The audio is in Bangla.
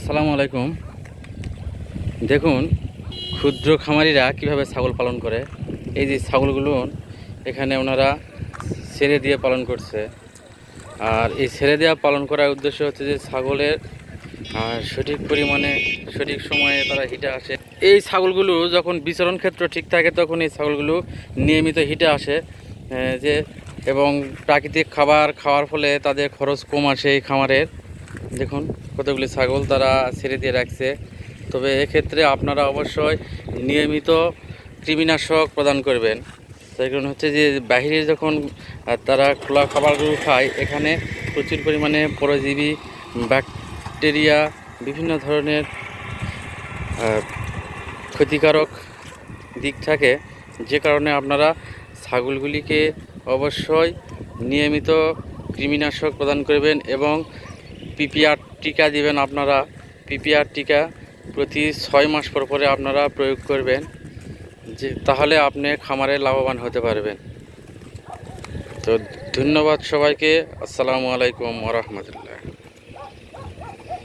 আসসালামু আলাইকুম। দেখুন ক্ষুদ্র খামারিরা কিভাবে ছাগল পালন করে। এই যে ছাগলগুলো এখানে ওনারা ছেড়ে দিয়ে পালন করছে। আর এই ছেড়ে দেওয়া পালন করার উদ্দেশ্য হচ্ছে যে ছাগলের সঠিক পরিমাণে সঠিক সময়ে তারা হিটে আসে। এই ছাগলগুলো যখন বিচরণ ক্ষেত্র ঠিক থাকে তখন এই ছাগলগুলো নিয়মিত হিটে আসে যে এবং প্রাকৃতিক খাবার খাওয়ার ফলে তাদের খরচ কম আসে এই খামারের। দেখুন কতগুলি ছাগল তারা ছেড়ে দিয়ে রাখছে। তবে এক্ষেত্রে আপনারা অবশ্যই নিয়মিত কৃমিনাশক প্রদান করবেন। তার কারণ হচ্ছে যে বাহিরে যখন তারা খোলা খাবারগুলো খায়, এখানে প্রচুর পরিমাণে পরজীবী, ব্যাকটেরিয়া, বিভিন্ন ধরনের ক্ষতিকারক দিক থাকে, যে কারণে আপনারা ছাগলগুলিকে অবশ্যই নিয়মিত কৃমিনাশক প্রদান করবেন এবং পিপিআর টিকা দিবেন। আপনারা পিপিআর টিকা প্রতি 6 মাস পর পরে আপনারা প্রয়োগ করবেন, যে তাহলে আপনি খামারে লাভবান হতে পারবেন। তো ধন্যবাদ সবাইকে। আসসালামু আলাইকুম ওয়া রাহমাতুল্লাহ।